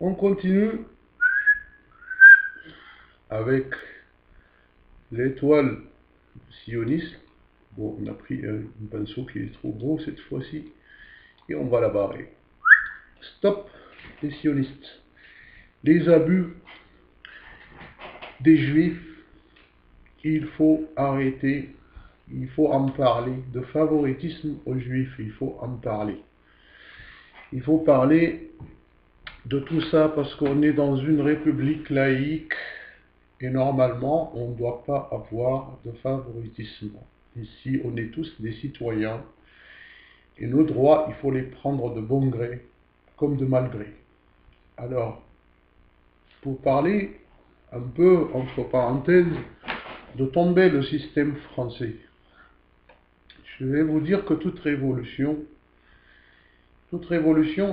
On continue avec l'étoile sioniste. Bon, on a pris un pinceau qui est trop gros cette fois-ci et on va la barrer. Stop les sionistes. Les abus des juifs, il faut arrêter. Il faut en parler. De favoritisme aux juifs, il faut en parler. Il faut parler de tout ça parce qu'on est dans une république laïque et normalement on ne doit pas avoir de favoritisme. Ici on est tous des citoyens et nos droits il faut les prendre de bon gré comme de mal gré. Alors pour parler un peu entre parenthèses de tomber le système français, je vais vous dire que toute révolution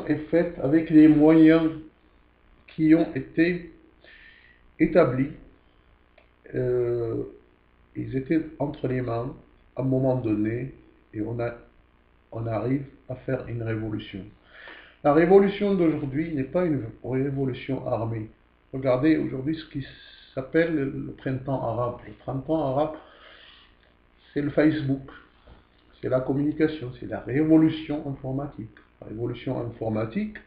est faite avec les moyens qui ont été établis. Ils étaient entre les mains à un moment donné et on arrive à faire une révolution. La révolution d'aujourd'hui n'est pas une révolution armée. Regardez aujourd'hui ce qui s'appelle le printemps arabe. Le printemps arabe, c'est le Facebook, c'est la communication, c'est la révolution informatique. La révolution informatique,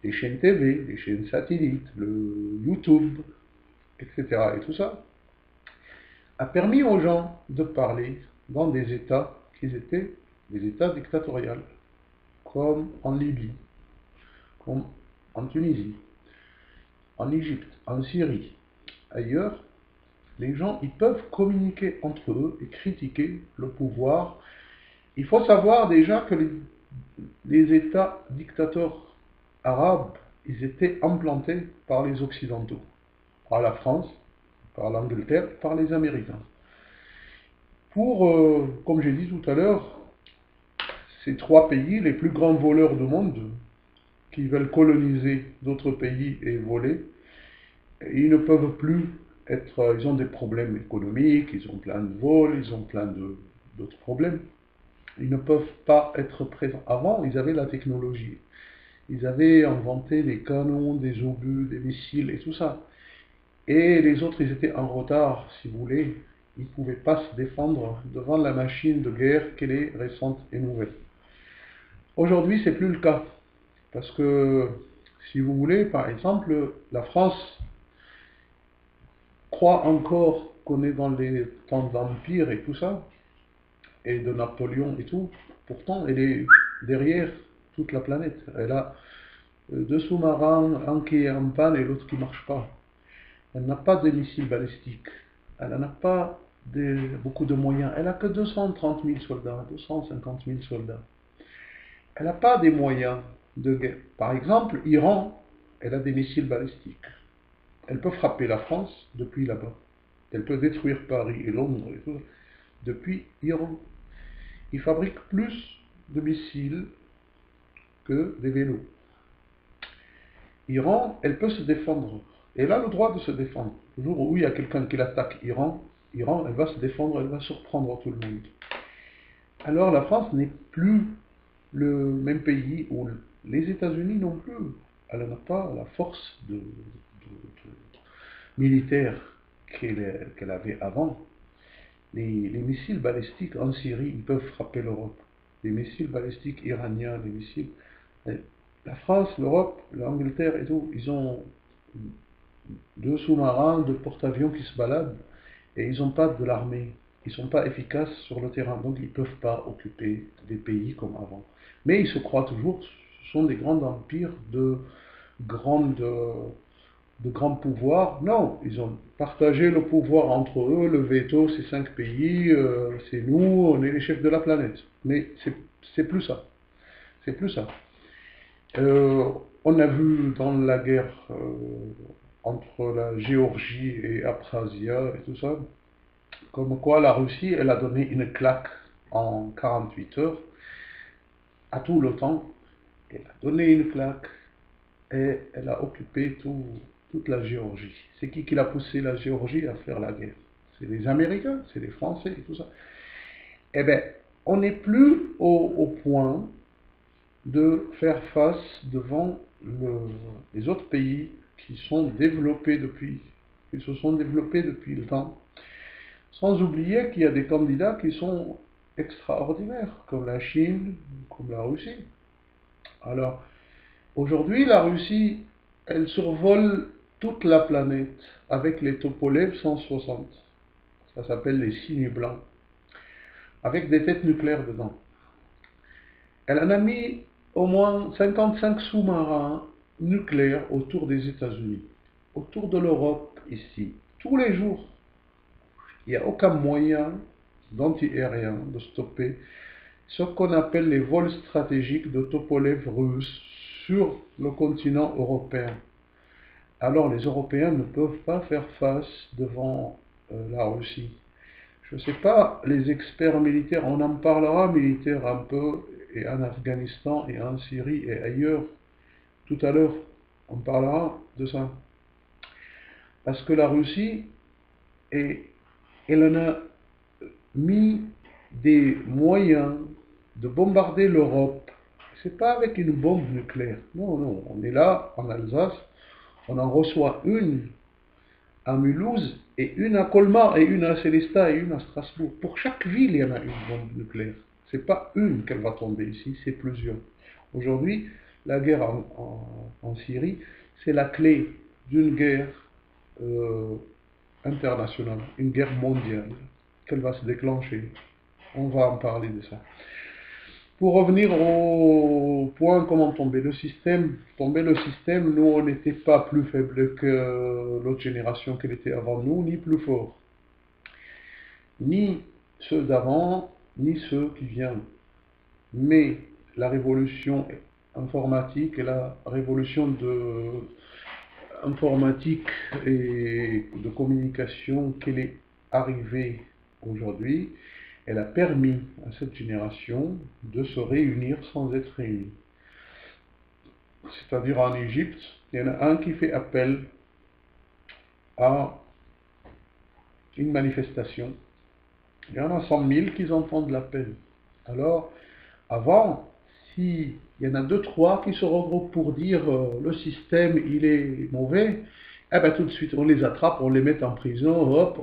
les chaînes TV, les chaînes satellites, le YouTube, etc. Et tout ça a permis aux gens de parler dans des États qui étaient des États dictatoriaux, comme en Libye, comme en Tunisie, en Égypte, en Syrie, ailleurs. Les gens, ils peuvent communiquer entre eux et critiquer le pouvoir. Il faut savoir déjà que les États dictateurs arabes, ils étaient implantés par les Occidentaux, par la France, par l'Angleterre, par les Américains. Comme j'ai dit tout à l'heure, ces trois pays, les plus grands voleurs du monde, qui veulent coloniser d'autres pays et voler, ils ne peuvent plus être, ils ont des problèmes économiques, ils ont plein de vols, ils ont plein d'autres problèmes. Ils ne peuvent pas être présents. Avant, ils avaient la technologie. Ils avaient inventé des canons, des obus, des missiles et tout ça. Et les autres, ils étaient en retard, si vous voulez. Ils ne pouvaient pas se défendre devant la machine de guerre qu'elle est récente et nouvelle. Aujourd'hui, c'est plus le cas. Parce que, si vous voulez, par exemple, la France croit encore qu'on est dans les temps d'Empire et tout ça, et de Napoléon et tout. Pourtant, elle est derrière toute la planète. Elle a deux sous-marins, un qui est en panne et l'autre qui ne marche pas. Elle n'a pas de missiles balistiques. Elle n'a pas beaucoup de moyens. Elle n'a que 230 000 soldats, 250 000 soldats. Elle n'a pas des moyens de guerre. Par exemple, Iran, elle a des missiles balistiques. Elle peut frapper la France depuis là-bas. Elle peut détruire Paris et Londres et tout, depuis Iran. Ils fabriquent plus de missiles que des vélos. Iran, elle peut se défendre. Elle a le droit de se défendre. Le jour où il y a quelqu'un qui l'attaque Iran, elle va se défendre, elle va surprendre tout le monde. Alors la France n'est plus le même pays où les États-Unis non plus. Elle n'a pas la force militaire qu'elle avait avant. Les missiles balistiques en Syrie, ils peuvent frapper l'Europe. Les missiles balistiques iraniens, les missiles... La France, l'Europe, l'Angleterre et tout, ils ont deux sous-marins, deux porte-avions qui se baladent et ils n'ont pas de l'armée. Ils ne sont pas efficaces sur le terrain, donc ils ne peuvent pas occuper des pays comme avant. Mais ils se croient toujours, ce sont des grands empires de grands pouvoirs. Non, ils ont partagé le pouvoir entre eux, le veto, c'est 5 pays, c'est nous, on est les chefs de la planète. Mais c'est plus ça. C'est plus ça. On a vu dans la guerre entre la Géorgie et Abkhazia et tout ça, comme quoi la Russie, elle a donné une claque en 48 heures à tout l'OTAN. Elle a donné une claque et elle a occupé toute la Géorgie. C'est qui l'a poussé la Géorgie à faire la guerre? C'est les Américains, c'est les Français et tout ça. Eh bien, on n'est plus au point de faire face devant les autres pays qui se sont développés depuis le temps. Sans oublier qu'il y a des candidats qui sont extraordinaires, comme la Chine, comme la Russie. Alors, aujourd'hui, la Russie, elle survole toute la planète avec les Tupolev 160. Ça s'appelle les signes blancs, avec des têtes nucléaires dedans. Elle en a mis au moins 55 sous-marins nucléaires autour des États-Unis, autour de l'Europe, ici, tous les jours. Il n'y a aucun moyen d'anti-aérien de stopper ce qu'on appelle les vols stratégiques de Tupolev russes sur le continent européen. Alors les Européens ne peuvent pas faire face devant la Russie. Je ne sais pas, les experts militaires, on en parlera militaire un peu, et en Afghanistan et en Syrie et ailleurs. Tout à l'heure, on parlera de ça. Parce que la Russie, elle en a mis des moyens de bombarder l'Europe. C'est pas avec une bombe nucléaire. Non, non. On est là, en Alsace, on en reçoit une à Mulhouse, et une à Colmar, et une à Célestat, et une à Strasbourg. Pour chaque ville, il y en a une bombe nucléaire. C'est pas une qu'elle va tomber ici, c'est plusieurs. Aujourd'hui, la guerre en Syrie, c'est la clé d'une guerre internationale, une guerre mondiale, qu'elle va se déclencher. On va en parler de ça. Pour revenir au point comment tomber le système, nous on n'était pas plus faible que l'autre génération qu'elle était avant nous, ni plus fort. Ni ceux d'avant, ni ceux qui viennent. Mais la révolution informatique et la révolution informatique et de communication qu'elle est arrivée aujourd'hui, elle a permis à cette génération de se réunir sans être réunie. C'est-à-dire en Égypte, il y en a un qui fait appel à une manifestation. Il y en a 100 000 qui entendent l'appel. Alors, avant, s'il y en a 2-3 qui se regroupent pour dire le système il est mauvais, eh ben tout de suite on les attrape, on les met en prison, hop,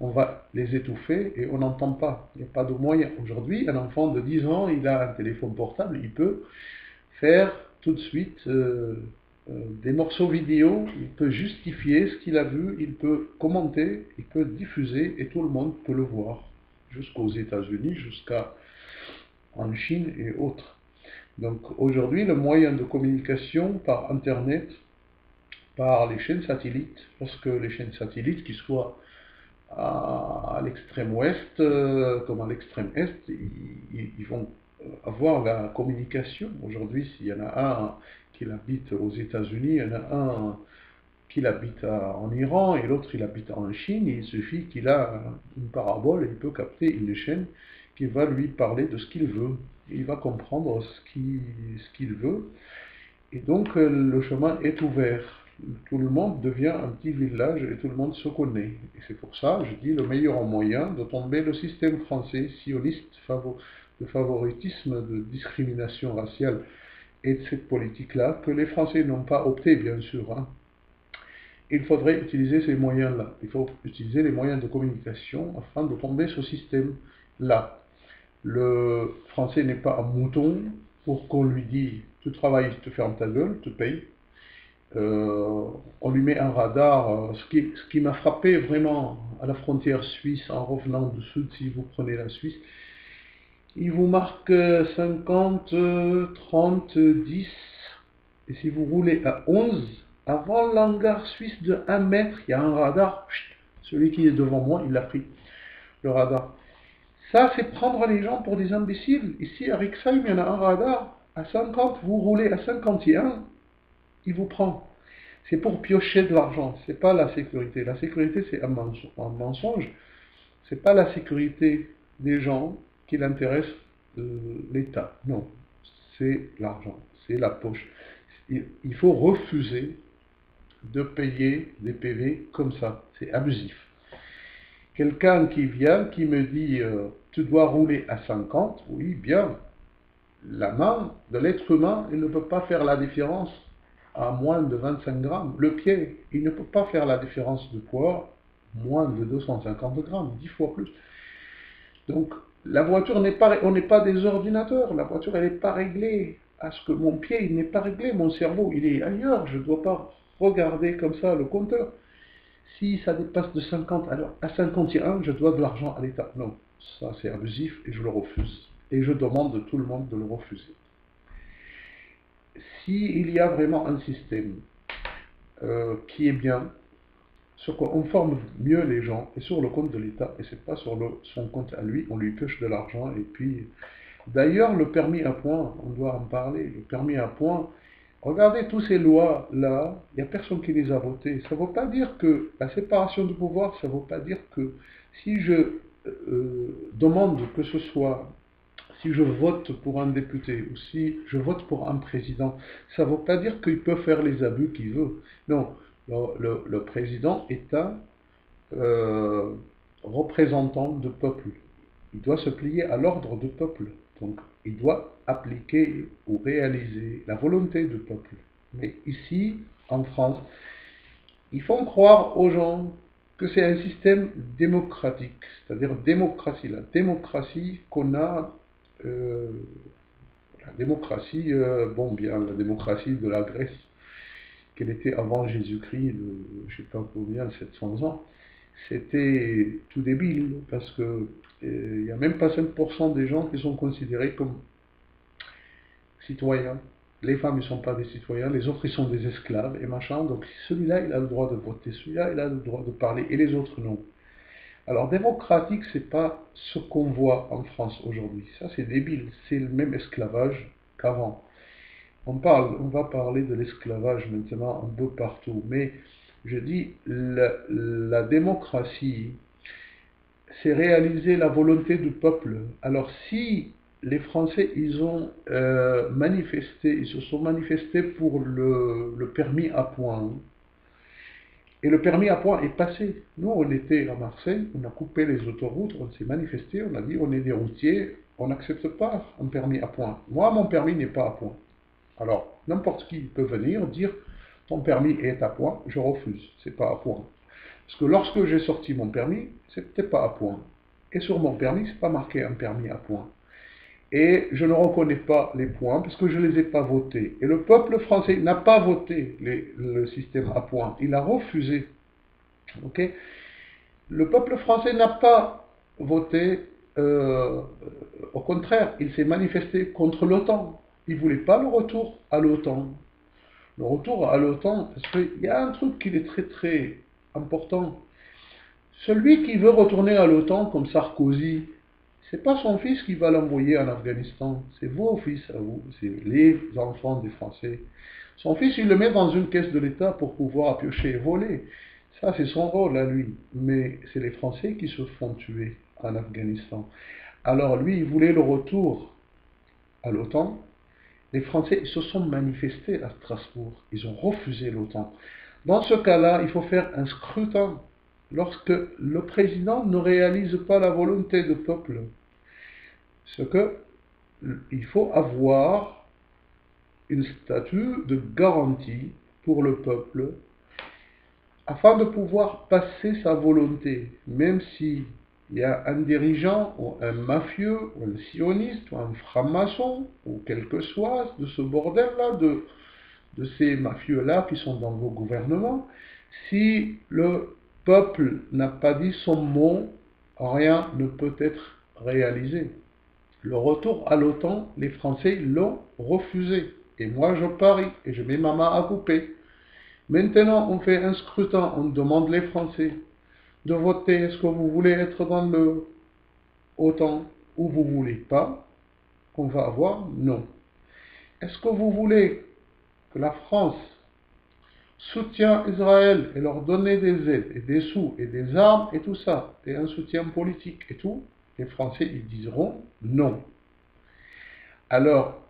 on va les étouffer et on n'entend pas. Il n'y a pas de moyen. Aujourd'hui, un enfant de 10 ans, il a un téléphone portable, il peut faire tout de suite des morceaux vidéo, il peut justifier ce qu'il a vu, il peut commenter, il peut diffuser et tout le monde peut le voir, jusqu'aux États-Unis, jusqu'à en Chine et autres. Donc aujourd'hui, le moyen de communication par Internet, par les chaînes satellites, parce que les chaînes satellites, qui soient à l'extrême ouest comme à l'extrême est, ils vont avoir la communication. Aujourd'hui, s'il y en a un qui habite aux États-Unis, il y en a un qui habite en Iran et l'autre il habite en Chine, il suffit qu'il a une parabole et il peut capter une chaîne qui va lui parler de ce qu'il veut. Il va comprendre ce qu'il veut. Et donc le chemin est ouvert. Tout le monde devient un petit village et tout le monde se connaît. Et c'est pour ça, je dis, le meilleur moyen de tomber le système français sioniste de favoritisme, de discrimination raciale et de cette politique-là, que les Français n'ont pas opté, bien sûr. Hein. Il faudrait utiliser ces moyens-là. Il faut utiliser les moyens de communication afin de tomber ce système-là. Le Français n'est pas un mouton pour qu'on lui dise « tu travailles, tu fermes ta gueule, tu payes ». On lui met un radar. Ce qui m'a frappé vraiment à la frontière suisse en revenant du sud, si vous prenez la Suisse, il vous marque 50, 30, 10. Et si vous roulez à 11, avant l'hangar suisse de 1 mètre, il y a un radar. Celui qui est devant moi, il a pris le radar. Ça, c'est prendre les gens pour des imbéciles. Ici, à Rixheim, il y en a un radar. À 50, vous roulez à 51, il vous prend. C'est pour piocher de l'argent, c'est pas la sécurité. La sécurité, c'est un mensonge. C'est pas la sécurité des gens qui l'intéresse l'État. Non, c'est l'argent, c'est la poche. Il faut refuser de payer des PV comme ça. C'est abusif. Quelqu'un qui vient, qui me dit tu dois rouler à 50, oui, bien. la main de l'être humain, il ne peut pas faire la différence à moins de 25 grammes. Le pied, il ne peut pas faire la différence de poids moins de 250 grammes, 10 fois plus. Donc, la voiture n'est pas, on n'est pas des ordinateurs. La voiture, elle n'est pas réglée à ce que mon pied, il n'est pas réglé. Mon cerveau, il est ailleurs. Je ne dois pas regarder comme ça le compteur. Si ça dépasse de 50, alors à 51, je dois de l'argent à l'État. Non, ça c'est abusif et je le refuse. Et je demande de tout le monde de le refuser. S'il y a vraiment un système qui est bien, sur quoi on forme mieux les gens et sur le compte de l'État, et c'est pas sur son compte à lui, on lui pioche de l'argent et puis... D'ailleurs, le permis à points, on doit en parler, le permis à points, regardez toutes ces lois-là, il n'y a personne qui les a votées. Ça ne veut pas dire que la séparation du pouvoir, ça ne veut pas dire que si je demande que ce soit, si je vote pour un député ou si je vote pour un président, ça ne veut pas dire qu'il peut faire les abus qu'il veut. Non, le président est un représentant du peuple. Il doit se plier à l'ordre du peuple. Donc, il doit appliquer ou réaliser la volonté du peuple. Mais ici, en France, ils font croire aux gens que c'est un système démocratique, c'est-à-dire démocratie. La démocratie qu'on a, la démocratie, bon bien, la démocratie de la Grèce, qu'elle était avant Jésus-Christ, je ne sais pas combien, 700 ans, c'était tout débile, parce que il n'y a même pas 5% des gens qui sont considérés comme citoyens. Les femmes ne sont pas des citoyens, les autres ils sont des esclaves et machin, donc celui-là il a le droit de voter, celui-là il a le droit de parler et les autres non. Alors démocratique c'est pas ce qu'on voit en France aujourd'hui, ça c'est débile, c'est le même esclavage qu'avant. On va parler de l'esclavage maintenant un peu partout, mais je dis la démocratie c'est réaliser la volonté du peuple. Alors si les Français, ils ont manifesté, ils se sont manifestés pour le permis à points, et le permis à points est passé. Nous, on était à Marseille, on a coupé les autoroutes, on s'est manifesté, on a dit, on est des routiers, on n'accepte pas un permis à points. Moi, mon permis n'est pas à points. Alors, n'importe qui peut venir dire, ton permis est à points, je refuse, c'est pas à points. Parce que lorsque j'ai sorti mon permis, c'était pas à point. Et sur mon permis, c'est pas marqué un permis à point. Et je ne reconnais pas les points parce que je ne les ai pas votés. Et le peuple français n'a pas voté le système à points. Il a refusé. Okay. Le peuple français n'a pas voté, au contraire, il s'est manifesté contre l'OTAN. Il ne voulait pas le retour à l'OTAN. Le retour à l'OTAN, parce qu'il y a un truc qui est très très important. Celui qui veut retourner à l'OTAN comme Sarkozy, c'est pas son fils qui va l'envoyer en Afghanistan, c'est vos fils à vous, c'est les enfants des Français. Son fils, il le met dans une caisse de l'État pour pouvoir piocher et voler. Ça, c'est son rôle à lui. Mais c'est les Français qui se font tuer en Afghanistan. Alors lui, il voulait le retour à l'OTAN. Les Français se sont manifestés à Strasbourg. Ils ont refusé l'OTAN. Dans ce cas-là, il faut faire un scrutin. Lorsque le président ne réalise pas la volonté du peuple, ce que il faut avoir une statut de garantie pour le peuple afin de pouvoir passer sa volonté, même si il y a un dirigeant ou un mafieux ou un sioniste ou un franc-maçon ou quel que soit de ce bordel-là, de ces mafieux-là qui sont dans vos gouvernements, si le peuple n'a pas dit son mot, rien ne peut être réalisé. Le retour à l'OTAN, les Français l'ont refusé. Et moi je parie, et je mets ma main à couper. Maintenant on fait un scrutin, on demande les Français de voter, est-ce que vous voulez être dans l'OTAN ou vous voulez pas, on va avoir non. Est-ce que vous voulez que la France soutient Israël et leur donner des aides et des sous et des armes et tout ça, et un soutien politique et tout, les Français ils diront non. Alors,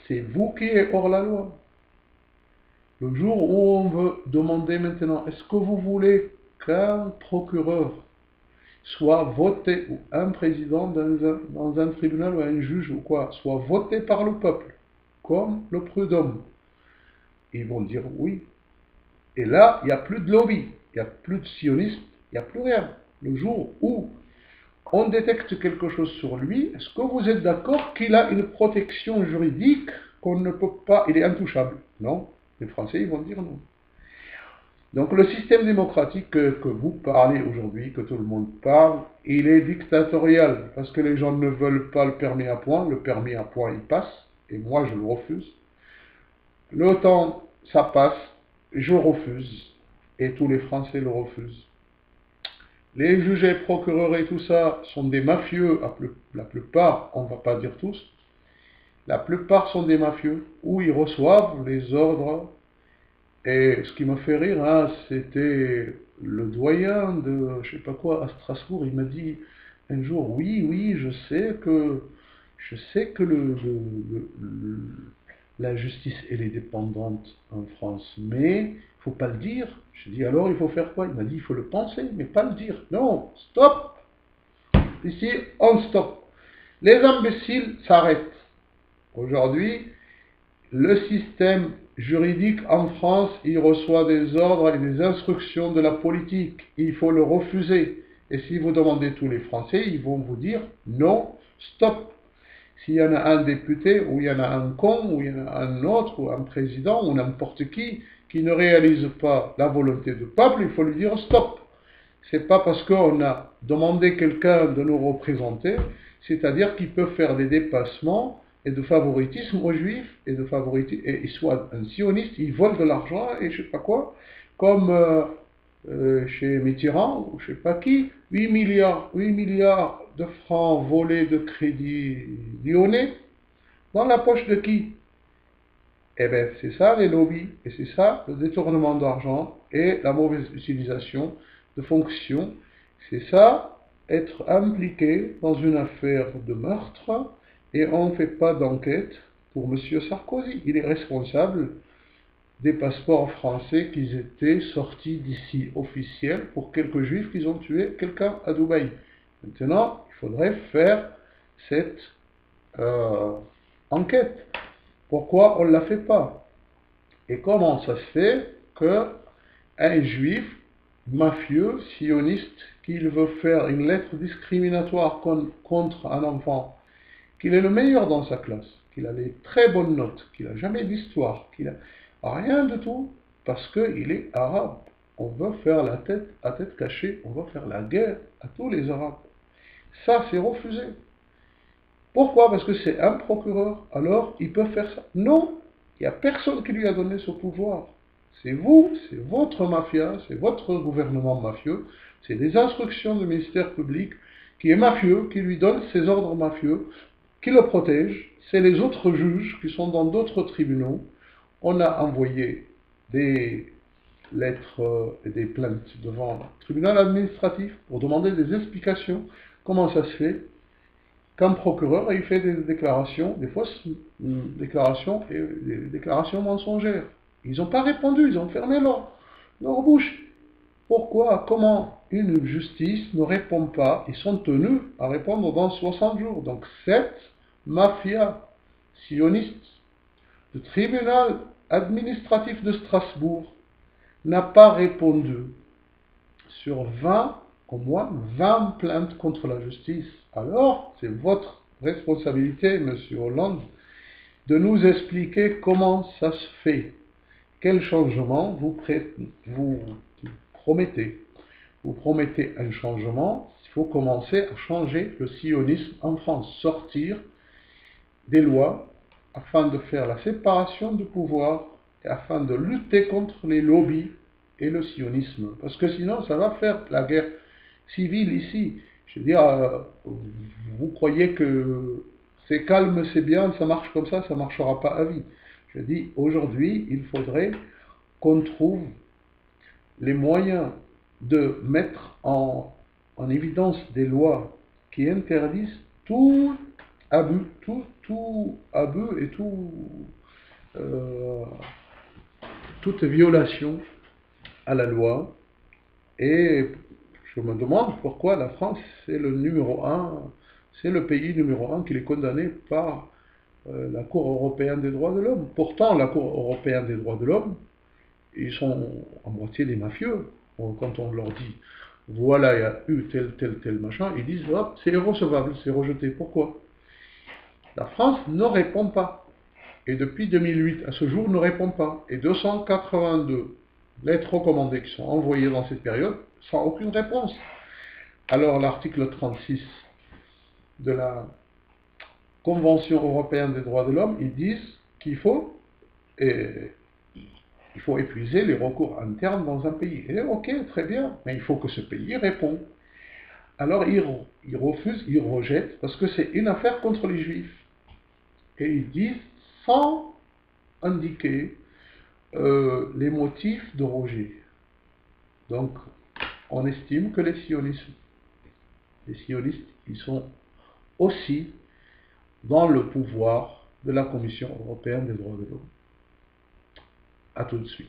c'est vous qui êtes hors la loi. Le jour où on veut demander maintenant, est-ce que vous voulez qu'un procureur soit voté, ou un président dans un tribunal ou un juge ou quoi, soit voté par le peuple, comme le prud'homme. Ils vont dire oui. Et là, il n'y a plus de lobby, il n'y a plus de sionistes, il n'y a plus rien. Le jour où on détecte quelque chose sur lui, est-ce que vous êtes d'accord qu'il a une protection juridique qu'on ne peut pas, il est intouchable? Non, les Français ils vont dire non. Donc le système démocratique que vous parlez aujourd'hui, que tout le monde parle, il est dictatorial, parce que les gens ne veulent pas le permis à points il passe, et moi je le refuse. Le temps, ça passe, je refuse, et tous les Français le refusent. Les juges et procureurs et tout ça sont des mafieux, la plupart, on ne va pas dire tous, la plupart sont des mafieux, où ils reçoivent les ordres. Et ce qui m'a fait rire, hein, c'était le doyen de, je sais pas quoi, à Strasbourg, il m'a dit un jour, oui, je sais que la justice, elle est dépendante en France, mais il faut pas le dire. Je dis, alors il faut faire quoi? Il m'a dit, il faut le penser, mais pas le dire. Non, stop! Ici, on stop. Les imbéciles s'arrêtent. Aujourd'hui, le système juridique en France, il reçoit des ordres et des instructions de la politique. Il faut le refuser. Et si vous demandez tous les Français, ils vont vous dire non, stop. S'il y en a un député, ou il y en a un con, ou il y en a un autre, ou un président, ou n'importe qui ne réalise pas la volonté du peuple, il faut lui dire stop. C'est pas parce qu'on a demandé quelqu'un de nous représenter, c'est-à-dire qu'il peut faire des dépassements et de favoritisme aux juifs, et de favoritisme, et il soit un sioniste, il vole de l'argent et je sais pas quoi, comme chez Mitterrand ou je sais pas qui, 8 milliards de francs volés de crédit lyonnais, dans la poche de qui? Eh bien, c'est ça les lobbies, et c'est ça le détournement d'argent et la mauvaise utilisation de fonctions. C'est ça, être impliqué dans une affaire de meurtre, et on ne fait pas d'enquête pour M. Sarkozy. Il est responsable des passeports français qui étaient sortis d'ici officiels pour quelques juifs qui ont tué quelqu'un à Dubaï. Maintenant, il faudrait faire cette enquête. Pourquoi on ne la fait pas? Et comment ça se fait qu'un juif mafieux, sioniste, qu'il veut faire une lettre discriminatoire contre un enfant, qu'il est le meilleur dans sa classe, qu'il a les très bonnes notes, qu'il n'a jamais d'histoire, qu'il a rien de tout, parce qu'il est arabe. On veut faire la tête à tête cachée, on veut faire la guerre à tous les Arabes. Ça, c'est refusé. Pourquoi? Parce que c'est un procureur, alors il peut faire ça. Non, il n'y a personne qui lui a donné ce pouvoir. C'est vous, c'est votre mafia, c'est votre gouvernement mafieux, c'est des instructions du ministère public qui est mafieux, qui lui donne ses ordres mafieux, qui le protège. C'est les autres juges qui sont dans d'autres tribunaux. On a envoyé des lettres et des plaintes devant le tribunal administratif pour demander des explications. Comment ça se fait qu'un procureur il fait des déclarations, des fausses déclarations et des déclarations mensongères? Ils n'ont pas répondu, ils ont fermé leur bouche. Pourquoi? Comment une justice ne répond pas? Ils sont tenus à répondre dans 60 jours. Donc cette mafia sioniste du tribunal administratif de Strasbourg n'a pas répondu sur 20, au moins 20 plaintes contre la justice. Alors, c'est votre responsabilité, Monsieur Hollande, de nous expliquer comment ça se fait. Quel changement vous promettez? Vous promettez un changement, il faut commencer à changer le sionisme en France, sortir des lois afin de faire la séparation du pouvoir et afin de lutter contre les lobbies et le sionisme. Parce que sinon, ça va faire la guerre civile ici. Je veux dire, vous croyez que c'est calme, c'est bien, ça marche comme ça ne marchera pas à vie. Je dis, aujourd'hui, il faudrait qu'on trouve les moyens de mettre en évidence des lois qui interdisent tout abus, tout abus et toute violation à la loi. Et Je me demande pourquoi la France, c'est le numéro un, c'est le pays numéro un qui est condamné par la Cour européenne des droits de l'homme. Pourtant, la Cour européenne des droits de l'homme, ils sont à moitié des mafieux. Quand on leur dit, voilà, il y a eu tel machin, ils disent, hop, c'est irrecevable, c'est rejeté. Pourquoi? La France ne répond pas. Et depuis 2008 à ce jour, ne répond pas. Et 282 lettres recommandées qui sont envoyées dans cette période sans aucune réponse. Alors l'article 36 de la Convention européenne des droits de l'homme, ils disent qu'il faut, il faut épuiser les recours internes dans un pays. Et ok, très bien, mais il faut que ce pays réponde. Alors ils refusent, ils rejettent, parce que c'est une affaire contre les juifs. Et ils disent, sans indiquer les motifs de rejet. Donc, on estime que les sionistes, ils sont aussi dans le pouvoir de la Commission européenne des droits de l'homme. À tout de suite.